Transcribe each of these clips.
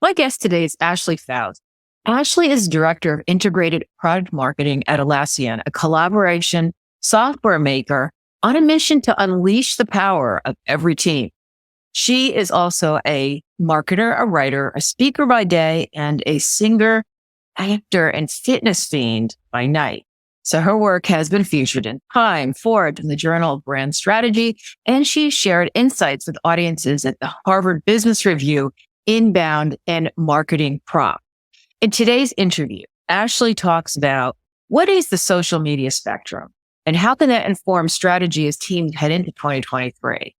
My guest today is Ashley Faust. Ashley is Director of Integrated Product Marketing at Atlassian, a collaboration software maker on a mission to unleash the power of every team. She is also a marketer, a writer, a speaker by day, and a singer, actor, and fitness fiend by night. So her work has been featured in Time, Forbes, and the Journal of Brand Strategy, and she shared insights with audiences at the Harvard Business Review Inbound and Marketing Prompt. In today's interview, Ashley talks about what is the social media spectrum and how can that inform strategy as teams head into 2023.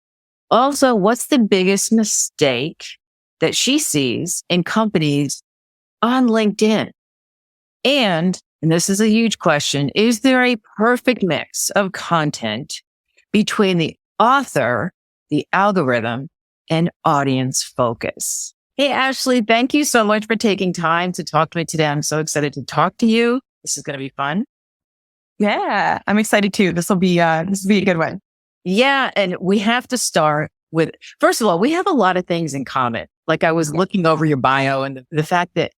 Also, what's the biggest mistake that she sees in companies on LinkedIn? And this is a huge question, is there a perfect mix of content between the author, the algorithm, and audience focus? Hey, Ashley, thank you so much for taking time to talk to me today. I'm so excited to talk to you. This is going to be fun. Yeah, I'm excited too. This will be a good one. Yeah. And we have to start with, first of all, we have a lot of things in common. Like I was looking over your bio and the fact that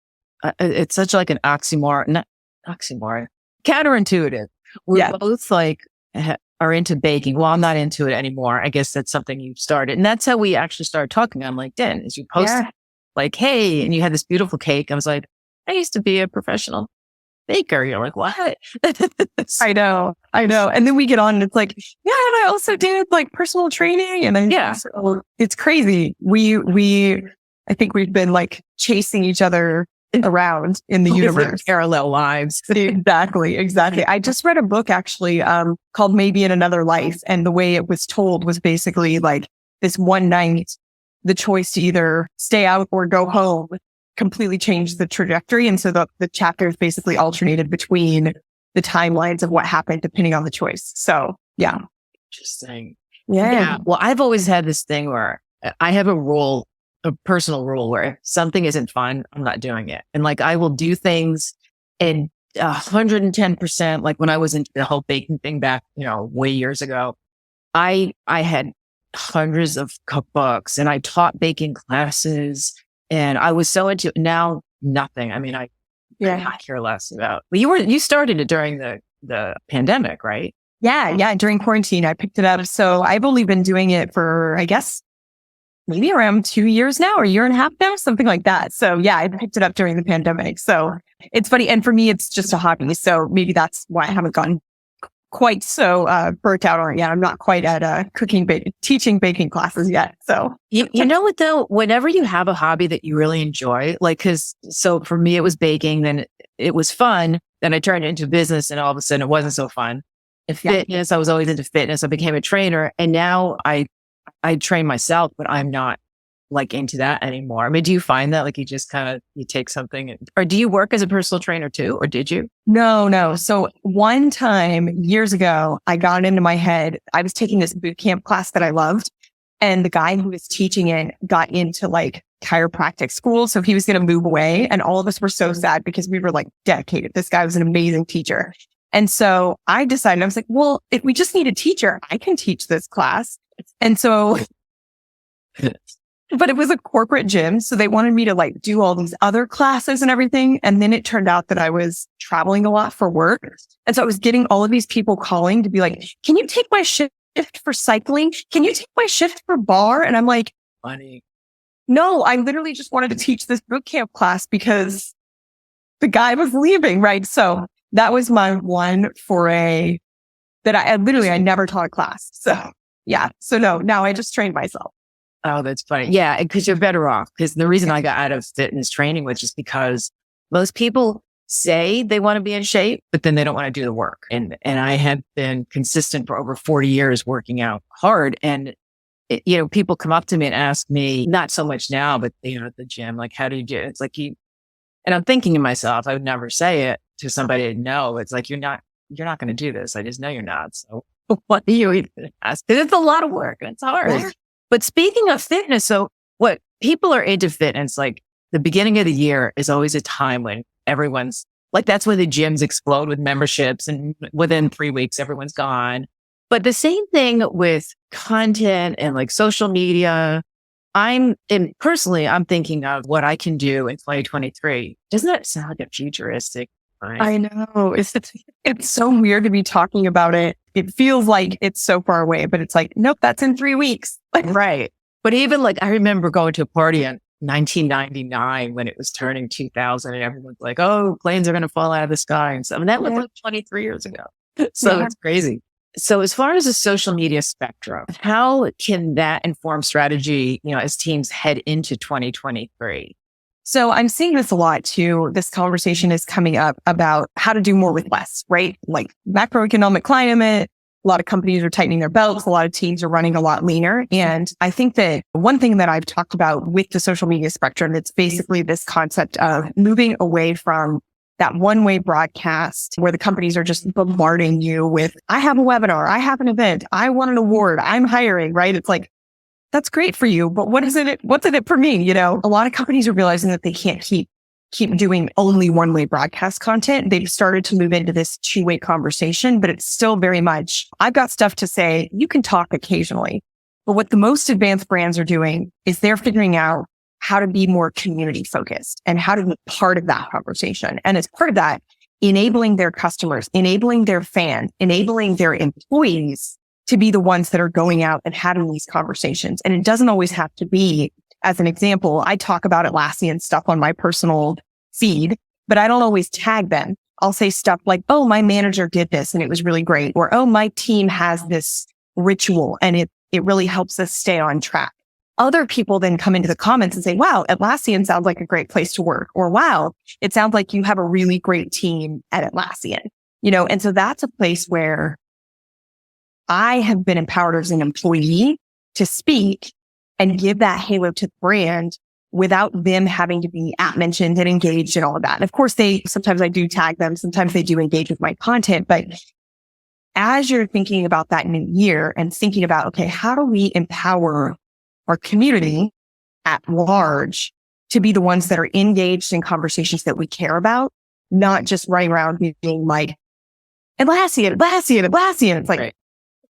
it's such like an oxymoron, counterintuitive. We're both like are into baking. Well, I'm not into it anymore. I guess that's something you started. And that's how we actually started talking on LinkedIn is you posted like, hey, and you had this beautiful cake. I was like, I used to be a professional baker. You're like, what? I know. And then we get on and it's like, yeah, and I also did like personal training. And so it's crazy. I think we've been like chasing each other around in the universe. Parallel lives. Exactly. I just read a book actually, called Maybe in Another Life. And the way it was told was basically like this one night, the choice to either stay out or go home completely changed the trajectory. And so the chapters basically alternated between the timelines of what happened depending on the choice. So yeah. Interesting. Yeah. Well, I've always had this thing where I have a personal rule where if something isn't fun, I'm not doing it. And like, I will do things and 110%, like when I was into the whole baking thing back, way years ago, I had hundreds of cookbooks and I taught baking classes and I was so into it. Now nothing. I mean, I care less about, but you started it during the pandemic, right? Yeah. During quarantine, I picked it up. So I've only been doing it for, I guess, maybe around 2 years now or a year and a half now, something like that. So yeah, I picked it up during the pandemic. So it's funny. And for me, it's just a hobby. So maybe that's why I haven't gotten quite so burnt out on it yet. I'm not quite at teaching baking classes yet. So you know what though, whenever you have a hobby that you really enjoy, so for me, it was baking, then it was fun. Then I turned it into business and all of a sudden it wasn't so fun. And fitness, I was always into fitness. I became a trainer and now I train myself, but I'm not like into that anymore. I mean, do you find that like you just you take something or do you work as a personal trainer too? Or did you? No. So one time years ago, I got into my head. I was taking this boot camp class that I loved. And the guy who was teaching it got into like chiropractic school. So he was going to move away. And all of us were so sad because we were like dedicated. This guy was an amazing teacher. And so I decided, I was like, well, if we just need a teacher, I can teach this class. And so, but it was a corporate gym. So they wanted me to like do all these other classes and everything. And then it turned out that I was traveling a lot for work. And so I was getting all of these people calling to be like, can you take my shift for cycling? Can you take my shift for bar? And I'm like, funny. No, I literally just wanted to teach this boot camp class because the guy was leaving. Right. So that was my one foray that I never taught a class. So yeah. So no, now I just train myself. Oh, that's funny. Yeah. Because you're better off. Because the reason I got out of fitness training was just because most people say they want to be in shape, but then they don't want to do the work. And I have been consistent for over 40 years working out hard. And, people come up to me and ask me, not so much now, but, at the gym, like, how do you do it? It's like and I'm thinking to myself, I would never say it to somebody I know. It's like, you're not going to do this. I just know you're not. So what do you even ask? Because it's a lot of work and it's hard. But speaking of fitness, so what people are into fitness, like the beginning of the year is always a time when everyone's like, that's when the gyms explode with memberships and within 3 weeks, everyone's gone. But the same thing with content and like social media. and personally, I'm thinking of what I can do in 2023. Doesn't that sound like a futuristic time? I know. It's so weird to be talking about it. It feels like it's so far away, but it's like, nope, that's in 3 weeks. Right. But even like, I remember going to a party in 1999 when it was turning 2000 and everyone's like, oh, planes are going to fall out of the sky and stuff. And that was like 23 years ago. So it's crazy. So as far as the social media spectrum, how can that inform strategy, as teams head into 2023? So I'm seeing this a lot too. This conversation is coming up about how to do more with less, right? Like macroeconomic climate. A lot of companies are tightening their belts. A lot of teams are running a lot leaner. And I think that one thing that I've talked about with the social media spectrum, it's basically this concept of moving away from that one-way broadcast where the companies are just bombarding you with, I have a webinar, I have an event, I want an award, I'm hiring, right? It's like, that's great for you, but what's in it for me? A lot of companies are realizing that they can't keep doing only one-way broadcast content. They've started to move into this two-way conversation, but it's still very much, I've got stuff to say, you can talk occasionally. But what the most advanced brands are doing is they're figuring out how to be more community focused and how to be part of that conversation. And as part of that, enabling their customers, enabling their fans, enabling their employees to be the ones that are going out and having these conversations. And it doesn't always have to be, as an example, I talk about Atlassian stuff on my personal feed, but I don't always tag them. I'll say stuff like, oh, my manager did this and it was really great. Or, oh, my team has this ritual and it really helps us stay on track. Other people then come into the comments and say, wow, Atlassian sounds like a great place to work. Or, wow, it sounds like you have a really great team at Atlassian. And so that's a place where I have been empowered as an employee to speak and give that halo to the brand without them having to be mentioned and engaged and all of that. And of course, sometimes I do tag them. Sometimes they do engage with my content. But as you're thinking about that new year and thinking about, okay, how do we empower our community at large to be the ones that are engaged in conversations that we care about, not just running around being like, Atlassian. It's like,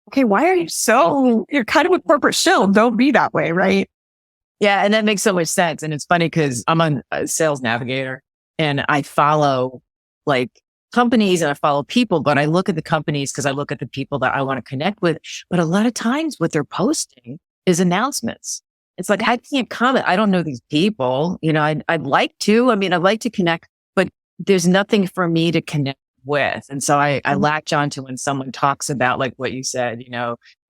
okay, why are you're kind of a corporate shill. Don't be that way, right? Yeah. And that makes so much sense. And it's funny because I'm on a Sales Navigator and I follow like companies and I follow people, but I look at the companies because I look at the people that I want to connect with. But a lot of times what they're posting is announcements. It's like, I can't comment. I don't know these people. I'd like to. I'd like to connect, but there's nothing for me to connect with. And so I latch on to when someone talks about like what you said,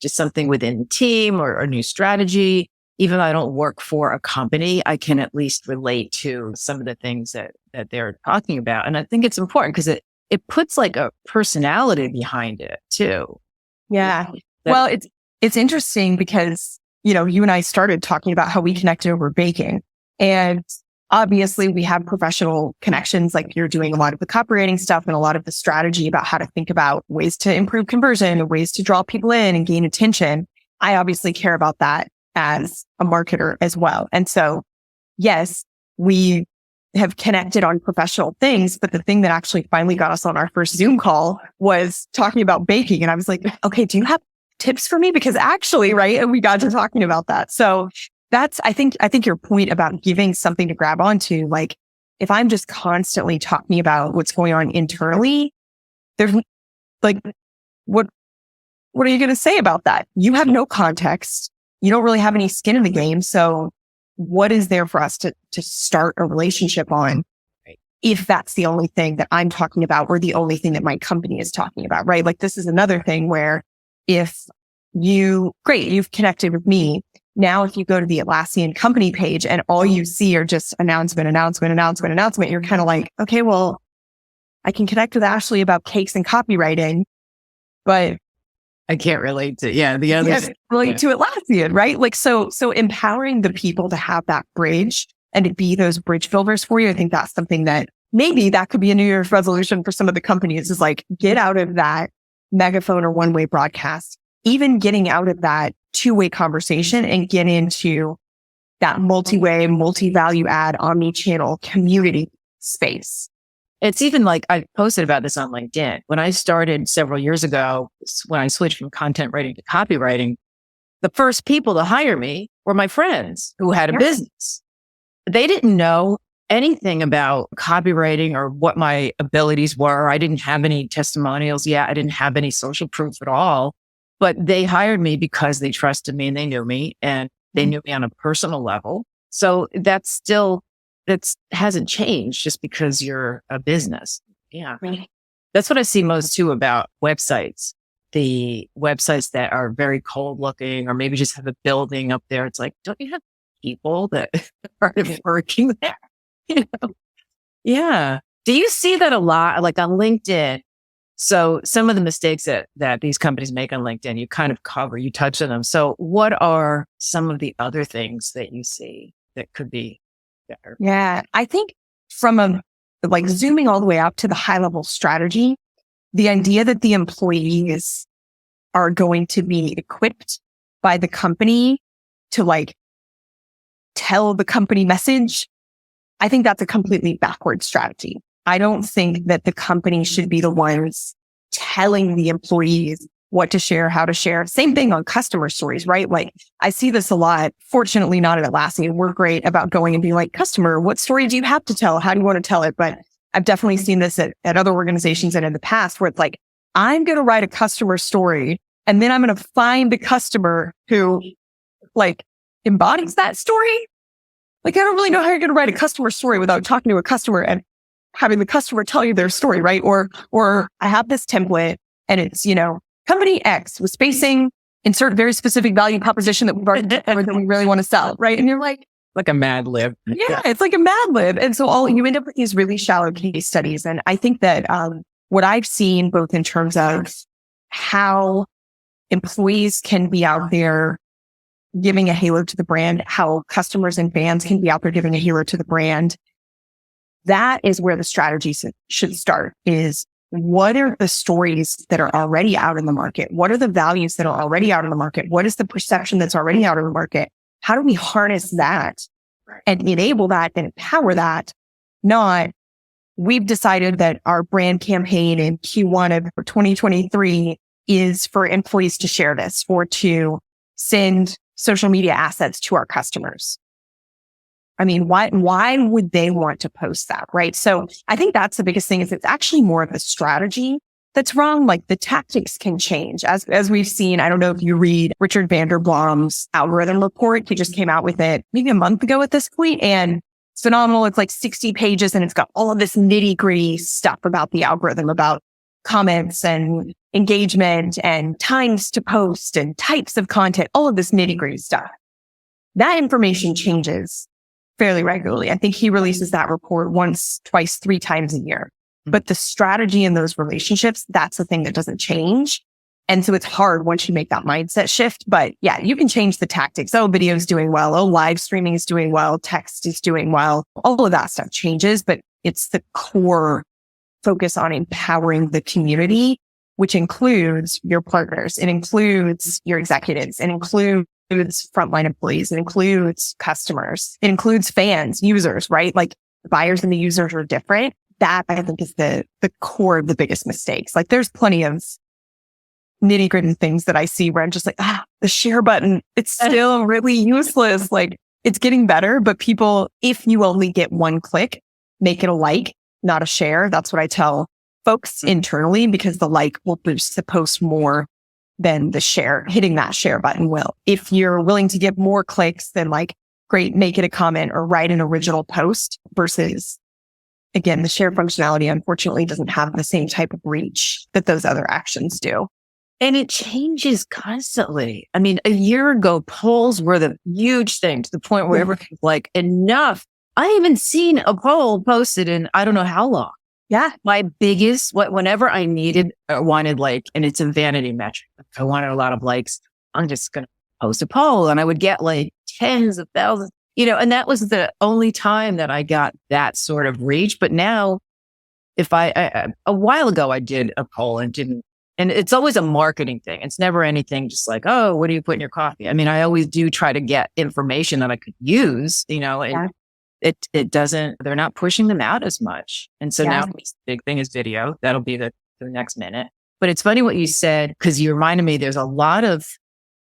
just something within the team or a new strategy. Even though I don't work for a company, I can at least relate to some of the things that they're talking about. And I think it's important because it puts like a personality behind it too. Yeah. Well, it's interesting because, you and I started talking about how we connected over baking. And obviously we have professional connections, like you're doing a lot of the copywriting stuff and a lot of the strategy about how to think about ways to improve conversion and ways to draw people in and gain attention. I obviously care about that as a marketer as well. And so, yes, we have connected on professional things, but the thing that actually finally got us on our first Zoom call was talking about baking. And I was like, okay, do you have tips for me? Because actually, right. And we got to talking about that. So that's, I think your point about giving something to grab onto, like if I'm just constantly talking about what's going on internally, there's like, what are you going to say about that? You have no context. You don't really have any skin in the game. So what is there for us to start a relationship on? If that's the only thing that I'm talking about or the only thing that my company is talking about, right? Like this is another thing where if you've connected with me. Now, if you go to the Atlassian company page and all you see are just announcement, you're kind of like, okay, well, I can connect with Ashley about cakes and copywriting, but I can't relate to, the others. Relate to Atlassian, right? Like, so empowering the people to have that bridge and to be those bridge builders for you. I think that's something that maybe that could be a New Year's resolution for some of the companies is like, get out of that megaphone or one-way broadcast, even getting out of that two-way conversation and get into that multi-way, multi-value add, omni-channel community space. It's even like I posted about this on LinkedIn. When I started several years ago, when I switched from content writing to copywriting, the first people to hire me were my friends who had a Yeah. business. They didn't know anything about copywriting or what my abilities were. I didn't have any testimonials yet. I didn't have any social proof at all, but they hired me because they trusted me and they knew me and they knew me on a personal level. So that hasn't changed just because you're a business. Yeah. Right. That's what I see most too about websites. The websites that are very cold looking or maybe just have a building up there. It's like, don't you have people that are working there? You know? Yeah. Do you see that a lot? Like on LinkedIn. So some of the mistakes that these companies make on LinkedIn, you kind of cover, you touch on them. So what are some of the other things that you see that could be better? Yeah. I think from like zooming all the way up to the high level strategy, the idea that the employees are going to be equipped by the company to like tell the company message, I think that's a completely backward strategy. I don't think that the company should be the ones telling the employees what to share, how to share. Same thing on customer stories, right? Like I see this a lot. Fortunately, not at Atlassian. We're great about going and being like, customer, what story do you have to tell? How do you want to tell it? But I've definitely seen this at other organizations and in the past where it's like, I'm going to write a customer story and then I'm going to find the customer who like embodies that story. Like, I don't really know how you're going to write a customer story without talking to a customer and having the customer tell you their story, right? Or I have this template and it's, company X was facing insert very specific value proposition that we've already discovered that we really want to sell, right? And you're like a Mad Lib. Yeah, it's like a Mad Lib. And so you end up with these really shallow case studies. And I think that what I've seen both in terms of how employees can be out there giving a halo to the brand, how customers and fans can be out there giving a halo to the brand, that is where the strategy should start is what are the stories that are already out in the market? What are the values that are already out in the market? What is the perception that's already out in the market? How do we harness that and enable that and empower that? Not, we've decided that our brand campaign in Q1 of 2023 is for employees to share this or to send social media assets to our customers. I mean, why would they want to post that? Right. So I think that's the biggest thing is it's actually more of a strategy that's wrong. Like the tactics can change as we've seen. I don't know if you read Richard Vanderblom's algorithm report. He just came out with it maybe a month ago at this point, and it's phenomenal. It's like 60 pages and it's got all of this nitty gritty stuff about the algorithm, about comments and engagement and times to post and types of content, all of this nitty gritty stuff. That information changes fairly regularly. I think he releases that report once, twice, 3 times a year. But the strategy in those relationships, that's the thing that doesn't change. And so it's hard once you make that mindset shift. But yeah, you can change the tactics. Oh, video is doing well. Oh, live streaming is doing well. Text is doing well. All of that stuff changes, but it's the core focus on empowering the community, which includes your partners. It includes your executives. It includes frontline employees. It includes customers. It includes fans, users, right? Like the buyers and the users are different. That I think is the core of the biggest mistakes. Like there's plenty of nitty gritty things that I see where I'm just like, the share button, it's still really useless. Like it's getting better, but people, if you only get one click, make it a like, not a share. That's what I tell folks internally because the like will boost the post more than the share. Hitting that share button will. If you're willing to get more clicks, then like, great, make it a comment or write an original post versus, again, the share functionality unfortunately doesn't have the same type of reach that those other actions do. And it changes constantly. I mean, a year ago, polls were the huge thing to the point where everyone's like, enough. I haven't seen a poll posted in I don't know how long. Yeah. My biggest, whenever I needed or wanted like, and it's a vanity metric. If I wanted a lot of likes, I'm just going to post a poll and I would get like tens of thousands, and that was the only time that I got that sort of reach. But now if I a while ago, I did a poll and it's always a marketing thing. It's never anything just like, oh, what do you put in your coffee? I mean, I always do try to get information that I could use, and it doesn't, they're not pushing them out as much. And so now the big thing is video. That'll be the next minute. But it's funny what you said, because you reminded me there's a lot of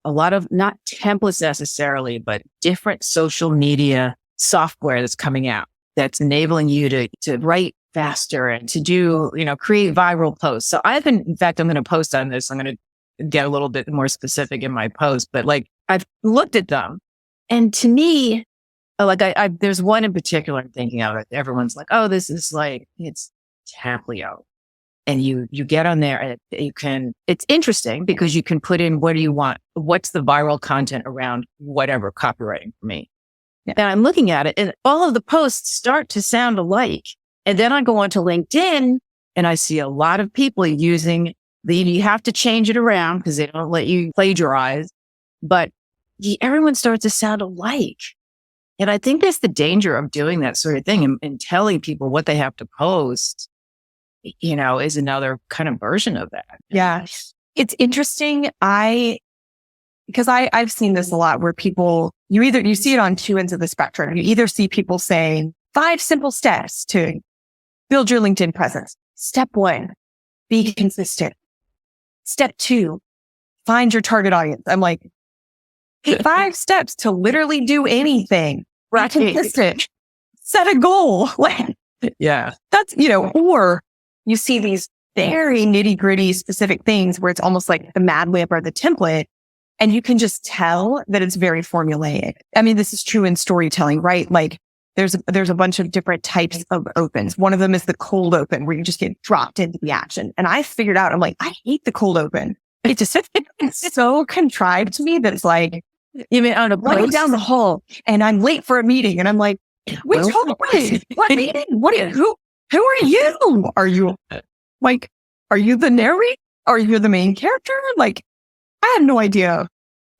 a lot of not templates necessarily, but different social media software that's coming out that's enabling you to write faster and to do, create viral posts. So in fact, I'm going to post on this. I'm going to get a little bit more specific in my post, but like I've looked at them, and to me, like there's one in particular I'm thinking of. Everyone's like, oh, this is like, it's Taplio. And you get on there and it's interesting because you can put in, what do you want? What's the viral content around whatever copywriting for me? Yeah. And I'm looking at it and all of the posts start to sound alike. And then I go onto LinkedIn and I see a lot of people using you have to change it around because they don't let you plagiarize, but everyone starts to sound alike. And I think that's the danger of doing that sort of thing and telling people what they have to post, is another kind of version of that. Yeah. It's interesting. Because I've seen this a lot where people, you see it on two ends of the spectrum. You either see people saying 5 simple steps to build your LinkedIn presence. Step 1, be consistent. Step 2, find your target audience. I'm like, 5 steps to literally do anything. Right. Be consistent. Set a goal. Yeah. That's, or you see these very nitty gritty specific things where it's almost like the Mad Lib or the template. And you can just tell that it's very formulaic. I mean, this is true in storytelling, right? Like there's a bunch of different types of opens. One of them is the cold open where you just get dropped into the action. And I figured out, I'm like, I hate the cold open. It's so contrived to me that it's like, you mean on a running down the hall and I'm late for a meeting and I'm like, wait, what meeting? Who are you? Are you the narrator? Are you the main character? Like, I have no idea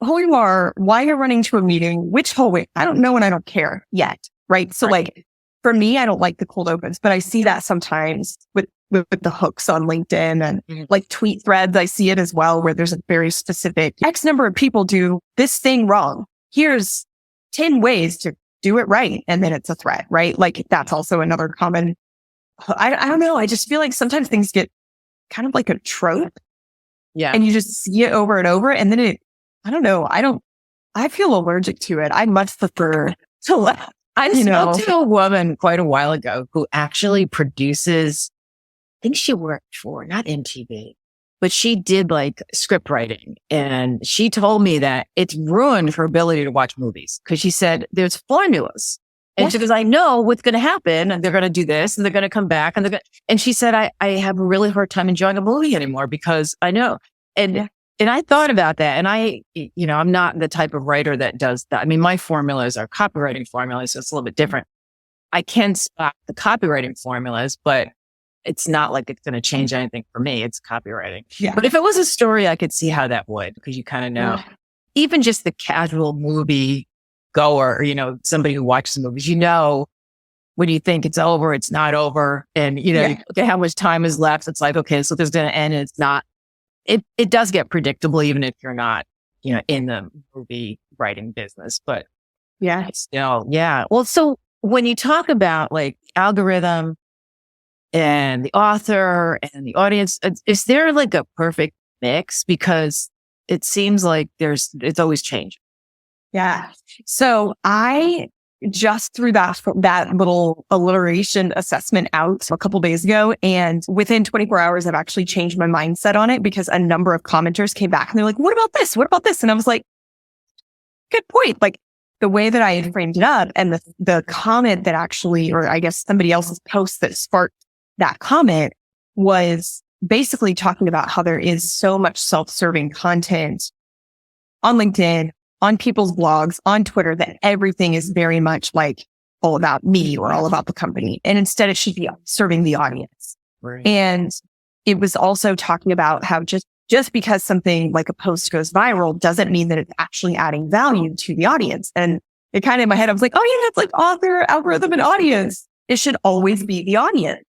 who you are, why you're running to a meeting, which hallway. I don't know and I don't care yet. Right. So like for me, I don't like the cold opens, but I see that sometimes with the hooks on LinkedIn and like tweet threads. I see it as well, where there's a very specific X number of people do this thing wrong. Here's 10 ways to do it right. And then it's a thread, right? Like that's also another common. I don't know. I just feel like sometimes things get kind of like a trope. Yeah. And you just see it over and over. And then I don't know. I feel allergic to it. I much prefer to let. I spoke to a woman quite a while ago who actually produces, I think she worked for, not MTV, but she did like script writing. And she told me that it's ruined her ability to watch movies because she said there's formulas. And she goes, I know what's going to happen. And they're going to do this and they're going to come back. And she said, I have a really hard time enjoying a movie anymore because I know. And I thought about that. And I'm not the type of writer that does that. I mean, my formulas are copywriting formulas, so it's a little bit different. I can spot the copywriting formulas, but it's not like it's going to change anything for me. It's copywriting. Yeah. But if it was a story, I could see how that would, because you kind of know, even just the casual movie goer, somebody who watches movies, when you think it's over, it's not over. And, okay, how much time is left? It's like, okay, so there's going to end and it's not. It does get predictable, even if you're not, in the movie writing business, but still. Well, so when you talk about like algorithm and the author and the audience, is there like a perfect mix? Because it seems like it's always changing. Yeah. So I just threw that little alliteration assessment out a couple days ago. And within 24 hours, I've actually changed my mindset on it because a number of commenters came back and they're like, what about this? What about this? And I was like, good point. Like the way that I had framed it up and the comment that actually, or I guess somebody else's post that sparked that comment was basically talking about how there is so much self-serving content on LinkedIn, on people's blogs, on Twitter, that everything is very much like all about me or all about the company. And instead it should be serving the audience. Right. And it was also talking about how just because something like a post goes viral doesn't mean that it's actually adding value to the audience. And it kind of in my head, I was like, oh yeah, that's like author, algorithm, and audience. It should always be the audience.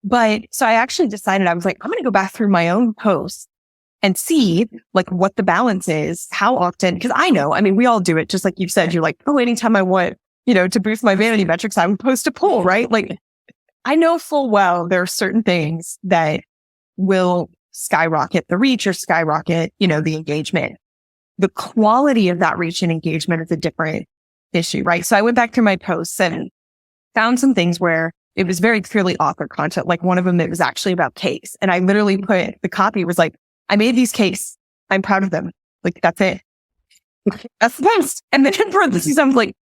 But so I actually decided, I was like, I'm going to go back through my own posts and see like what the balance is, how often, because I know, I mean, we all do it. Just like you've said, you're like, oh, anytime I want, to boost my vanity metrics, I would post a poll, right? Like I know full well there are certain things that will skyrocket the reach or skyrocket, the engagement. the quality of that reach and engagement is a different issue, right? So I went back through my posts and found some things where it was very clearly author content. Like one of them, it was actually about cakes. And I literally put the copy was like, I made these cakes. I'm proud of them. Like, that's it. That's the best. And then in parentheses, I was like,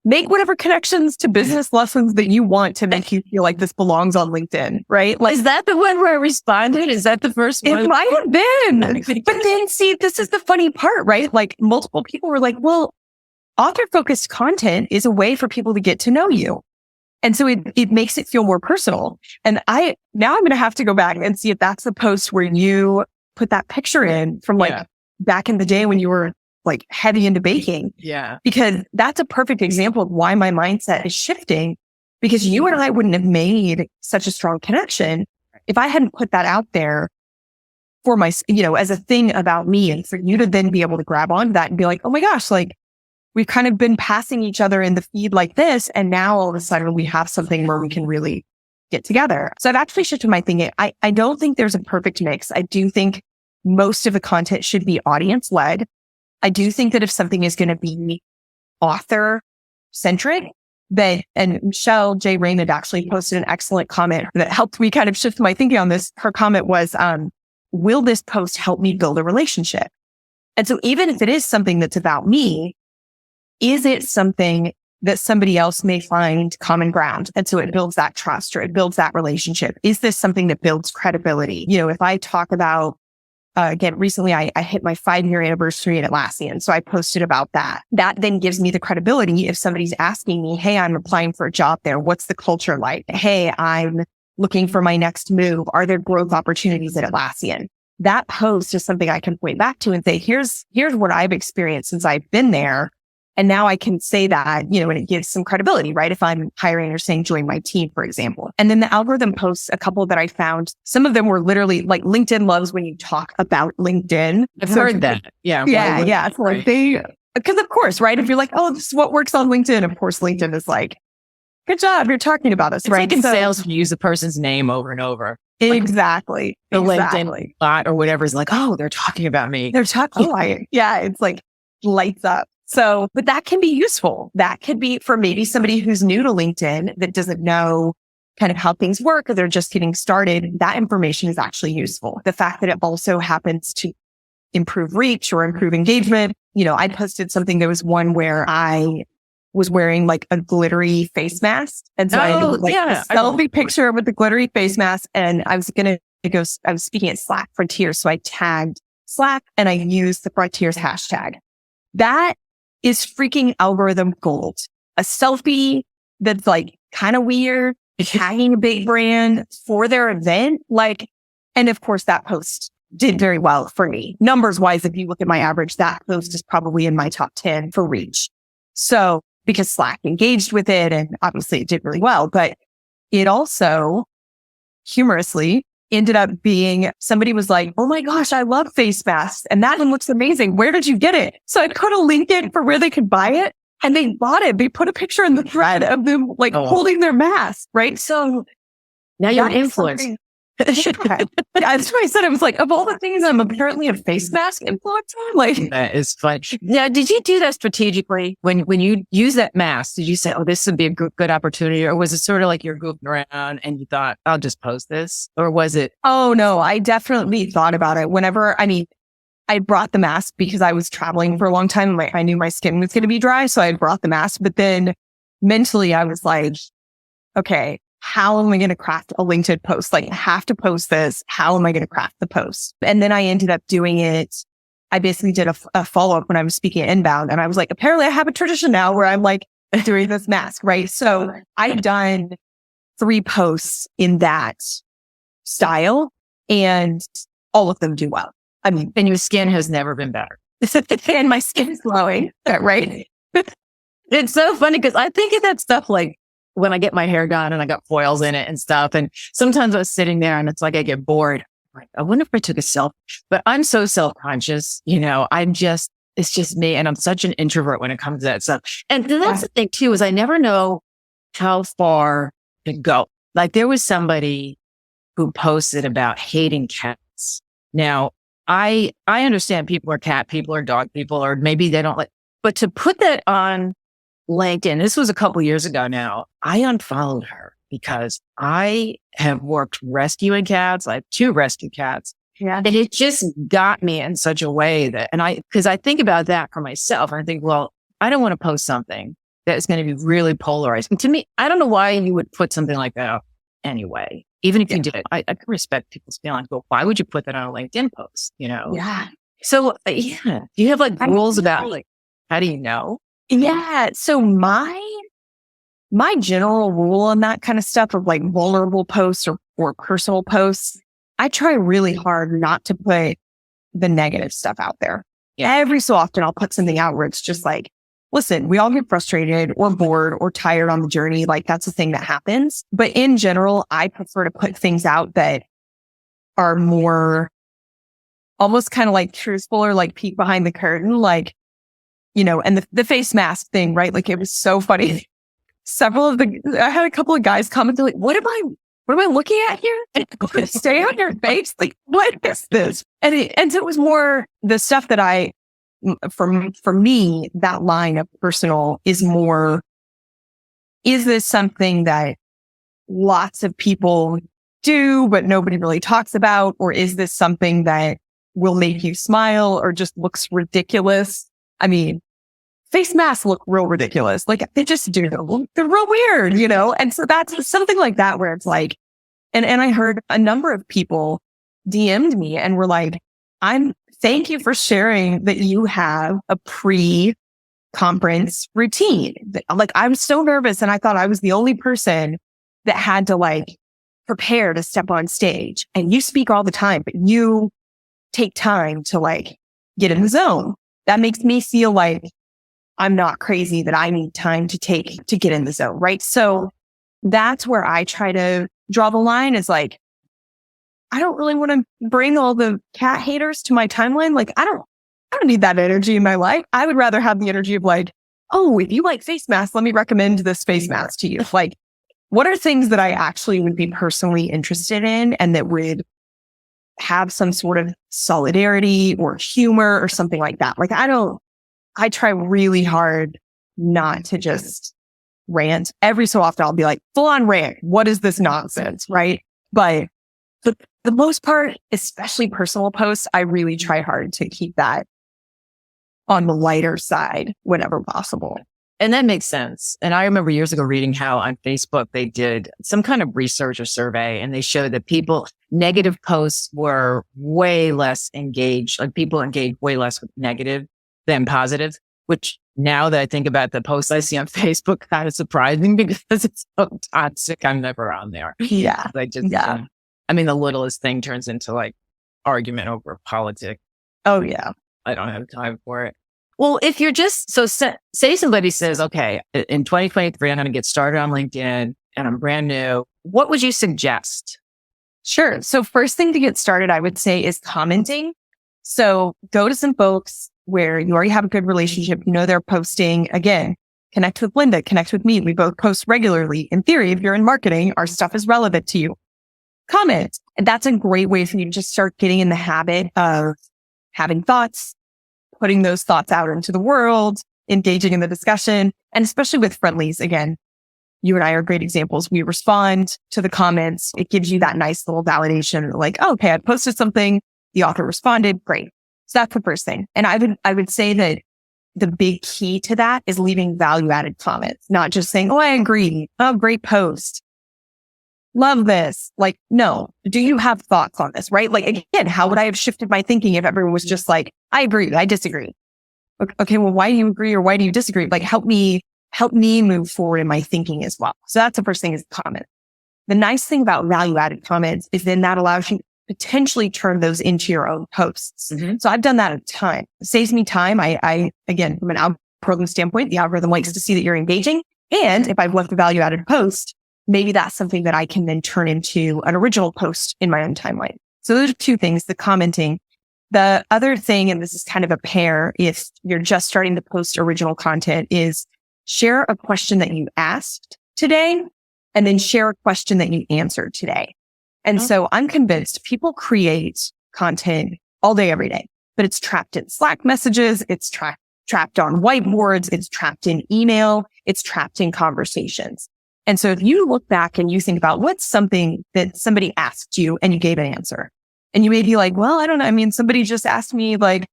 make whatever connections to business lessons that you want to make you feel like this belongs on LinkedIn, right? Like, Is that the one where I responded? Is that the first one? it might have been. But then see, this is the funny part, right? Like multiple people were like, well, author focused content is a way for people to get to know you. And so it makes it feel more personal. And now I'm going to have to go back and see if that's the post where you put that picture in from like back in the day when you were like heavy into baking. Yeah. Because that's a perfect example of why my mindset is shifting, because you and I wouldn't have made such a strong connection if I hadn't put that out there for my, as a thing about me, and for you to then be able to grab onto that and be like, oh my gosh, like we've kind of been passing each other in the feed like this. And now all of a sudden we have something where we can really get together. So I've actually shifted my thinking. I don't think there's a perfect mix. I do think most of the content should be audience led. I do think that if something is going to be author centric, and Michelle J. Raymond actually posted an excellent comment that helped me kind of shift my thinking on this. Her comment was, will this post help me build a relationship? And so even if it is something that's about me, is it something that somebody else may find common ground? And so it builds that trust, or it builds that relationship. Is this something that builds credibility? If I talk about, again, recently I hit my 5-year anniversary at Atlassian. So I posted about that. That then gives me the credibility if somebody's asking me, hey, I'm applying for a job there. What's the culture like? Hey, I'm looking for my next move. Are there growth opportunities at Atlassian? That post is something I can point back to and say, here's what I've experienced since I've been there. And now I can say that, and it gives some credibility, right? If I'm hiring or saying join my team, for example. And then the algorithm posts, a couple that I found, some of them were literally like LinkedIn loves when you talk about LinkedIn. I've heard that. Yeah. Yeah. It's like because of course, right? If you're like, oh, this is what works on LinkedIn. Of course, LinkedIn is like, good job. You're talking about us, It's right? like in sales, when you use the person's name over and over. Exactly. The LinkedIn bot or whatever is like, oh, they're talking about me. They're talking. It's like lights up. So, but that can be useful. That could be for maybe somebody who's new to LinkedIn that doesn't know kind of how things work, or they're just getting started. That information is actually useful. The fact that it also happens to improve reach or improve engagement. I posted something. There was one where I was wearing like a glittery face mask. And so I did a selfie picture with the glittery face mask. And I was speaking at Slack Frontiers. So I tagged Slack and I used the Frontiers hashtag. That is freaking algorithm gold. A selfie that's like kind of weird, tagging a big brand for their event. And of course that post did very well for me. Numbers wise, if you look at my average, that post is probably in my top 10 for reach. So because Slack engaged with it and obviously it did really well, but it also humorously ended up being, somebody was like, oh my gosh, I love face masks. And that one looks amazing. Where did you get it? So I put a link in for where they could buy it, and they bought it. They put a picture in the thread of them holding their mask, right? So now you're an influencer. That's why I said, I was like, of all the things, I'm apparently a face mask influencer. That is fun. Now, did you do that strategically when you use that mask? Did you say, oh, this would be a good opportunity? Or was it sort of like you're goofing around and you thought, I'll just post this? Or was it? Oh, no, I definitely thought about it. I brought the mask because I was traveling for a long time. I knew my skin was going to be dry. So I brought the mask. But then mentally, I was like, okay, how am I going to craft a LinkedIn post? I have to post this. How am I going to craft the post? And then I ended up doing it. I basically did a follow-up when I was speaking at Inbound. And I was like, apparently I have a tradition now where I'm like doing this mask, right? So I've done 3 posts in that style and all of them do well. And your skin has never been better. And my skin is glowing, right? It's so funny because I think of that stuff like when I get my hair done and I got foils in it and stuff. And sometimes I was sitting there and it's like I get bored. Like, I wonder if I took a selfie, but I'm so self-conscious. It's just me. And I'm such an introvert when it comes to that stuff. And that's the thing too, is I never know how far to go. Like there was somebody who posted about hating cats. Now, I understand people are cat people or dog people, or maybe they don't like, but to put that on LinkedIn, this was a couple years ago now, I unfollowed her because I have worked rescuing cats. I have 2 rescue cats. Yeah. And it just got me in such a way that, because I think about that for myself. And I think, well, I don't want to post something that is going to be really polarizing. To me, I don't know why you would put something like that out anyway. Even if you did it, I can respect people's feelings, but why would you put that on a LinkedIn post? Yeah. So do you have like rules about like, how do you know? Yeah. So my general rule on that kind of stuff of like vulnerable posts or personal posts, I try really hard not to put the negative stuff out there. Yeah. Every so often I'll put something out where it's just like, listen, we all get frustrated or bored or tired on the journey. Like that's a thing that happens. But in general, I prefer to put things out that are more almost kind of like truthful or like peek behind the curtain, like, and the face mask thing, right? Like it was so funny. I had a couple of guys comment, they're like, what am I looking at here? Stay on your face. Like, what is this? And so it was more the stuff that for me, that line of personal is more, is this something that lots of people do, but nobody really talks about? Or is this something that will make you smile or just looks ridiculous? I mean, face masks look real ridiculous. Like they just do. They're real weird, And so that's something like that where it's like, and I heard a number of people DM'd me and were like, thank you for sharing that you have a pre-conference routine. Like I'm so nervous and I thought I was the only person that had to like prepare to step on stage, and you speak all the time, but you take time to like get in the zone. That makes me feel like I'm not crazy, that I need time to get in the zone. Right. So that's where I try to draw the line, is like, I don't really want to bring all the cat haters to my timeline. Like, I don't need that energy in my life. I would rather have the energy of like, oh, if you like face masks, let me recommend this face mask to you. Like, what are things that I actually would be personally interested in and that would have some sort of solidarity or humor or something like that? Like, I try really hard not to just rant. Every so often I'll be like, full on rant. What is this nonsense? Right. But the most part, especially personal posts, I really try hard to keep that on the lighter side whenever possible. And that makes sense. And I remember years ago reading how on Facebook they did some kind of research or survey, and they showed that negative posts were way less engaged. Like people engage way less with negative than positive, which now that I think about the posts I see on Facebook, kind of surprising because it's so toxic. I'm never on there. Yeah. The littlest thing turns into like argument over politics. Oh yeah. I don't have time for it. Well, if you're say somebody says, okay, in 2023, I'm going to get started on LinkedIn and I'm brand new. What would you suggest? Sure. So first thing to get started, I would say, is commenting. So go to some folks where you already have a good relationship. They're posting. Again, connect with Linda, connect with me. We both post regularly. In theory, if you're in marketing, our stuff is relevant to you. Comment. And that's a great way for you to just start getting in the habit of having thoughts, putting those thoughts out into the world, engaging in the discussion, and especially with friendlies. Again, you and I are great examples. We respond to the comments. It gives you that nice little validation, like, oh, okay, I posted something. The author responded. Great. So that's the first thing. And I would say that the big key to that is leaving value-added comments, not just saying, oh, I agree. Oh, great post. Love this. Like, no, do you have thoughts on this? Right? Like, again, how would I have shifted my thinking if everyone was just like, I agree, I disagree. Okay, well, why do you agree or why do you disagree? Like, help me move forward in my thinking as well. So that's the first thing, is comment. The nice thing about value-added comments is then that allows you to potentially turn those into your own posts. Mm-hmm. So I've done that a ton. It saves me time. I again, from an algorithm standpoint, the algorithm likes to see that you're engaging. And if I've left a value-added post, maybe that's something that I can then turn into an original post in my own timeline. So those are two things, the commenting. The other thing, and this is kind of a pair if you're just starting to post original content, is share a question that you asked today and then share a question that you answered today. And so I'm convinced people create content all day, every day, but it's trapped in Slack messages. It's trapped on whiteboards. It's trapped in email. It's trapped in conversations. And so if you look back and you think about what's something that somebody asked you and you gave an answer, and you may be like, well, I don't know. I mean, somebody just asked me like,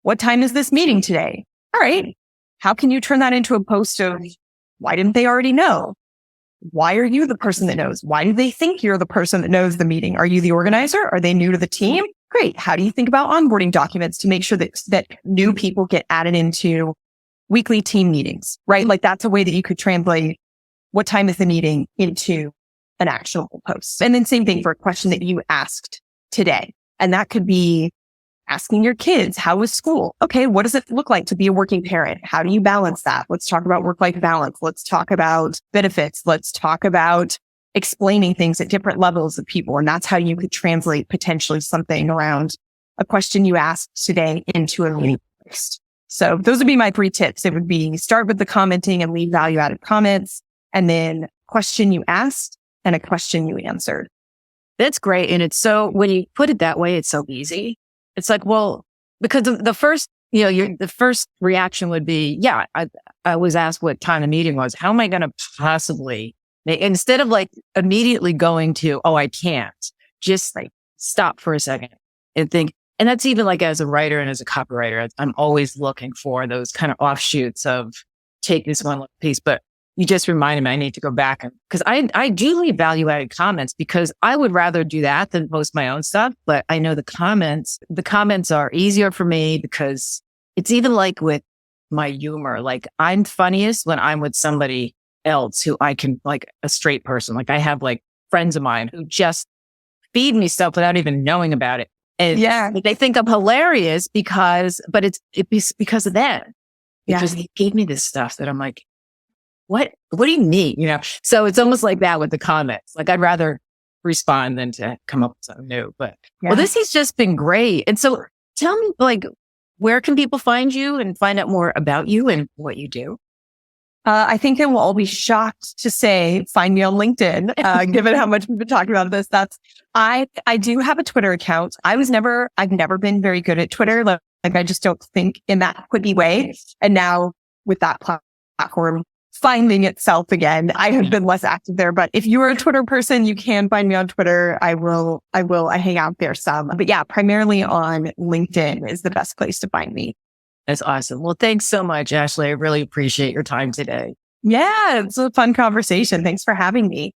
what time is this meeting today? All right. How can you turn that into a post of why didn't they already know? Why are you the person that knows? Why do they think you're the person that knows the meeting? Are you the organizer? Are they new to the team? Great. How do you think about onboarding documents to make sure that new people get added into weekly team meetings, right? Like that's a way that you could translate what time is the meeting into an actionable post. And then same thing for a question that you asked today. And that could be asking your kids, how was school? Okay, what does it look like to be a working parent? How do you balance that? Let's talk about work-life balance. Let's talk about benefits. Let's talk about explaining things at different levels of people. And that's how you could translate potentially something around a question you asked today into a meeting post. So those would be my 3 tips. It would be start with the commenting and leave value-added comments, and then question you asked and a question you answered. That's great. And it's so, when you put it that way, it's so easy. It's like, well, because the first, the first reaction would be, yeah, I was asked what time the meeting was. How am I going to possibly instead of like immediately going to, oh, I can't, just like stop for a second and think. And that's even like as a writer and as a copywriter, I'm always looking for those kind of offshoots of take this one little piece. But you just reminded me I need to go back, because I do leave value-added comments because I would rather do that than post my own stuff. But I know the comments are easier for me because it's even like with my humor. Like I'm funniest when I'm with somebody else who I can, like a straight person. Like I have like friends of mine who just feed me stuff without even knowing about it. And yeah, they think I'm hilarious but it's because of them. Because they gave me this stuff that I'm like, what do you need? So it's almost like that with the comments. Like I'd rather respond than to come up with something new. But well, this has just been great. And so tell me, like, where can people find you and find out more about you and what you do? I think they will all be shocked to say, find me on LinkedIn, given how much we've been talking about this. I do have a Twitter account. I've never been very good at Twitter. Like I just don't think in that quippy way. And now with that platform finding itself again, I have been less active there. But if you are a Twitter person, you can find me on Twitter. I hang out there some. But yeah, primarily on LinkedIn is the best place to find me. That's awesome. Well, thanks so much, Ashley. I really appreciate your time today. Yeah, it's a fun conversation. Thanks for having me.